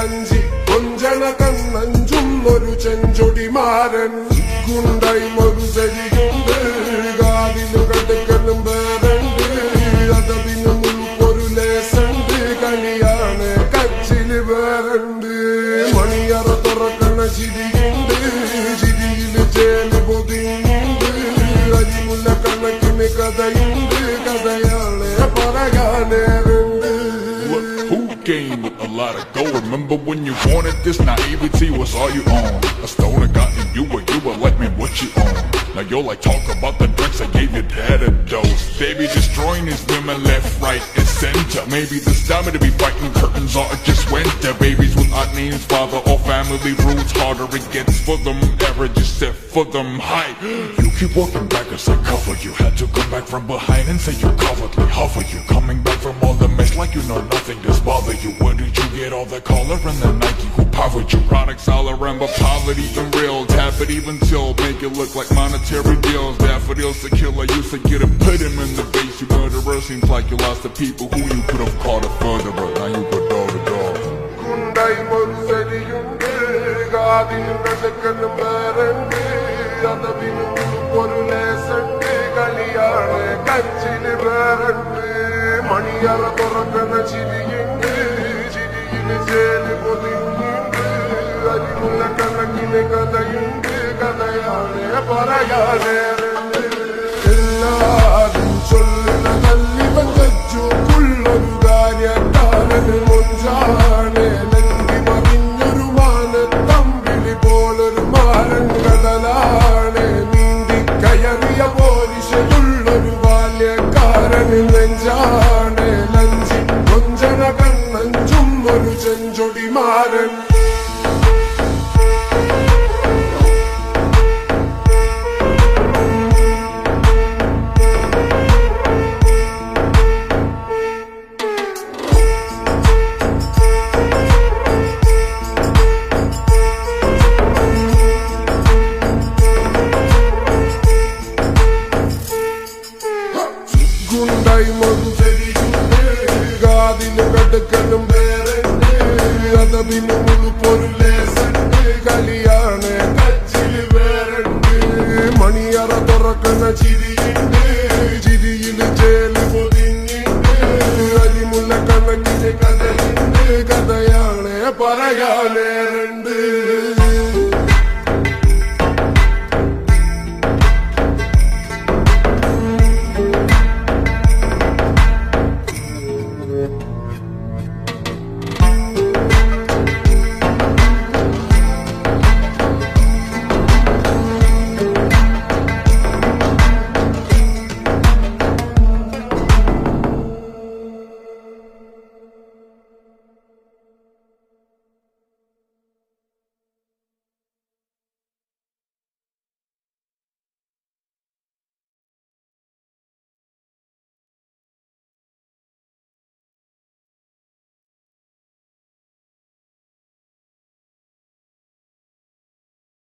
ലഞ്ചി കൊഞ്ചണ കണ്ണഞ്ചും ഒരു ചെഞ്ചൊടിമാരൻ ഗുണ്ടായി ഒരു ശരിയുണ്ട് കാതിലു കടുക്കലും വേറുണ്ട് അതതിന് മുൾക്കൊരു ലേസുണ്ട് കണിയാണ് കച്ചില് വേറുണ്ട് മണിയറ തുറക്കണ ചിരിയുണ്ട് ചിരിയില് ചേല് പൊതിയുണ്ട് അരിമുല്ല കണക്കിന് കഥയുണ്ട് കഥയാണ് പറയാനേറുണ്ട്. Game with a lot of gold. Remember when you wanted this naivety was all you own? A stoner gotten you were like, man, what you own? Now you're like, talk about the drinks I gave your dad a dose. Baby destroying these women left, right, and center. Maybe this time to be fighting curtains or just winter. Babies without names, father or family roots. Harder it gets for them, ever just set for them high. You keep walking back as I cover you. Had to come back from behind and say you cowardly hover you. Coming back from all the mess like you know nothing does bother you. Where did you get all that collar and the Nike who powered you? Products all around but poverty and real. Tap it even till make it look like monetary deals. Daffodils to kill I used to get him, put him in the base. You murderer, seems like you lost the people who you could have called a furtherer. Now you go door to door. Kundai moru seriyunde gaadinu kadakanu verunde adavinu oru lesande kaliyane kachile verunde maniyara thorakana chiriyunde chiriyile jelu podiyunde arimulla kanakine kadayunde kadayane parayanerunde ellarum solluna kallivan kajju kulloru കാര്യക്കാരന് മുഞ്ചാണ് നന്ദി മറിഞ്ഞൊരു മാനത്തമ്പിളി പോലൊരു മാരൻ കടലാണ് നീന്തി കയറിയ പോലിശയുള്ളൊരു ബാല്യക്കാരന് നെഞ്ചാണ് ലഞ്ചി കൊഞ്ചണ കണ്ണഞ്ചും ഒരു ചെഞ്ചൊടിമാരൻ ഗുണ്ടായി മൊരു ശരിയുണ്ട് കാതില് കടുക്കലും വേറുണ്ട് അതതിന് മുൾക്കൊരു ലേസുണ്ട് കളിയാണ് കച്ചില് വേറുണ്ട് മണിയറ തുറക്കണ ചിരിയുണ്ട് ചിരിയില് ചേല് പൊതിഞ്ഞുണ്ട് അരിമുല്ല കണക്കിന് കഥയുണ്ട് കഥയാണ് പറയാനേറുണ്ട്.